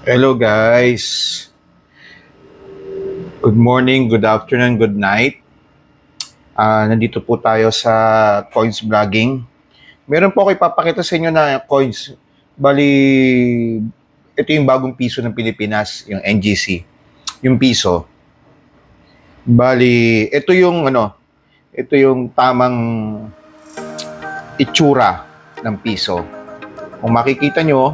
Hello guys. Good morning, good afternoon, good night. Nandito po tayo sa coins vlogging. Meron po ako ipapakita sa inyo na coins. Bali, ito yung bagong piso ng Pilipinas, yung NGC. Yung piso. Bali, ito yung tamang itsura ng piso. Kung makikita nyo,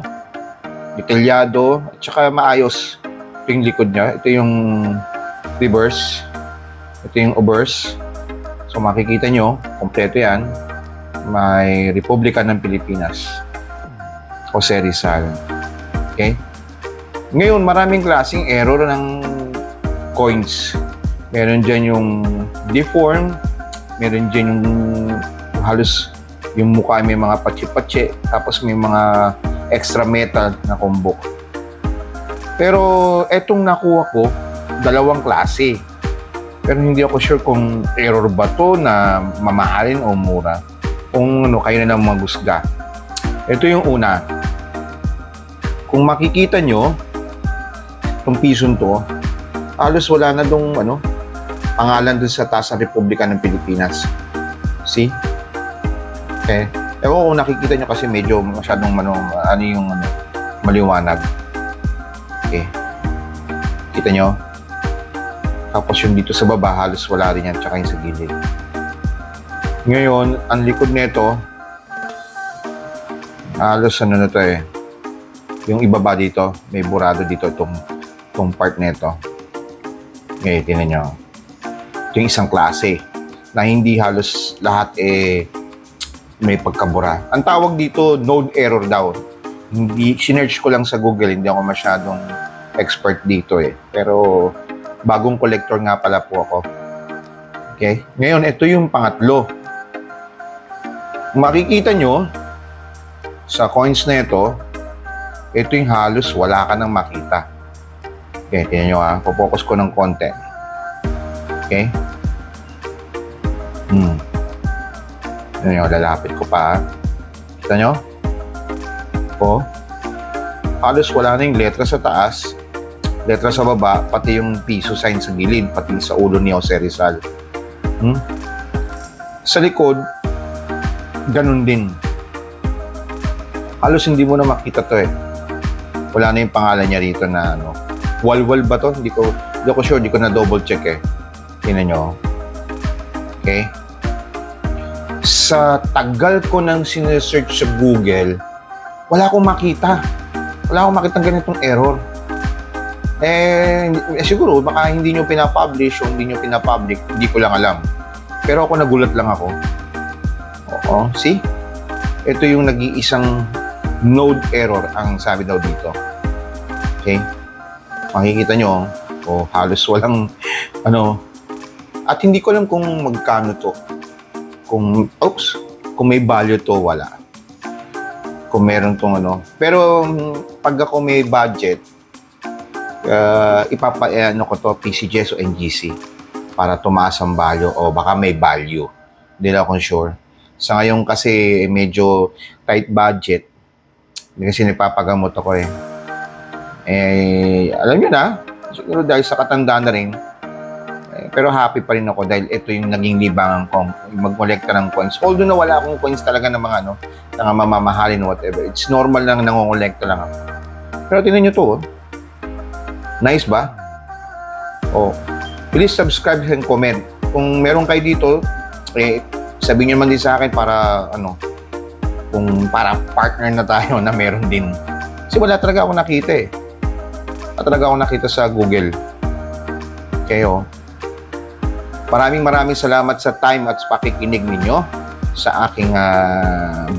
detalyado at saka maayos. Ito yung likod niya. Ito yung reverse. Ito yung obverse. So makikita nyo, kompleto yan. May Republika ng Pilipinas. Jose Rizal. Okay? Ngayon, maraming klaseng error ng coins. Meron dyan yung deform. Meron dyan yung halos yung mukha may mga patsi-patsi. Tapos may mga extra metal na kumbok. Pero etong nakuha ko, dalawang klase. Pero hindi ako sure kung error ba to na mamahalin o mura. Kung kayo na lang magusga. Ito yung una. Kung makikita nyo, itong piso to, halos wala na dong pangalan dun sa taas ng Republika ng Pilipinas. See? Okay. Ewan ko kung nakikita nyo kasi medyo masyadong maliwanag. Okay. Kita nyo? Tapos yung dito sa baba, halos wala rin yan, tsaka yung sa gilid. Ngayon, ang likod nito, halos na to eh. Yung ibaba dito, may burado dito itong part nito. Okay, tingnan nyo. Ito yung isang klase na hindi halos lahat may pagkabura. Ang tawag dito, node error daw. Hindi, sinearch ko lang sa Google, hindi ako masyadong expert dito eh. Pero, bagong collector nga pala po ako. Okay? Ngayon, ito yung pangatlo. Makikita nyo, sa coins na ito yung halos wala ka nang makita. Okay, tingnan nyo ha. Focus ko ng konti. Okay? Nyo, lalapit ko pa. Kita nyo? Halos wala na yung letra sa taas, letra sa baba, pati yung piso sign sa gilid, pati sa ulo ni Jose Rizal. Sa likod, ganun din. Halos hindi mo na makita to eh. Wala na yung pangalan niya rito na Walwal ba to? Hindi ko sure, hindi ko na double check eh. Tingnan nyo. Okay? Sa tagal ko nang sinesearch sa Google, wala akong makita. Wala akong makita ganitong error. Siguro, baka hindi nyo pinapublish o hindi nyo pinapublic, hindi ko lang alam. Pero ako nagulat lang ako. Oo, see? Ito yung nag-iisang node error ang sabi daw dito. Okay? Makikita nyo, halos walang, at hindi ko alam kung magkano to. Kung may value to, wala. Kung meron tong Pero, pag ako may budget, ko to PCGS o NGC para tumaas ang value o baka may value. Hindi lang akong sure. Sa ngayon kasi medyo tight budget. Hindi kasi nagpapagamot ako eh. Alam nyo na, siguro dahil sa katandaan na rin, pero happy pa rin ako dahil ito yung naging libangan ko mag-collecta ng coins. Although na wala akong coins talaga ng mga na mamamahalin whatever. It's normal lang nangongolekta lang ako. Pero tingnan nyo to. Nice ba? Please subscribe and comment. Kung meron kayo dito, sabihin nyo naman din sa akin para kung para partner na tayo na meron din. Kasi wala talaga ako nakita eh. Wala talaga ako nakita sa Google. Kayo. Maraming salamat sa time at pakikinig ninyo sa aking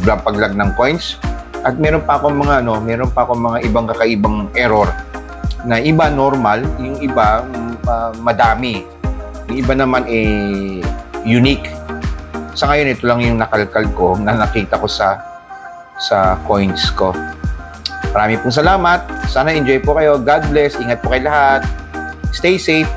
paglag ng coins. At meron pa akong mga ibang kakaibang error na iba normal, yung iba madami. Yung iba naman unique. Sa ngayon ito lang yung nakalkal ko na nakita ko sa coins ko. Maraming pong salamat. Sana enjoy po kayo. God bless. Ingat po kayo lahat. Stay safe.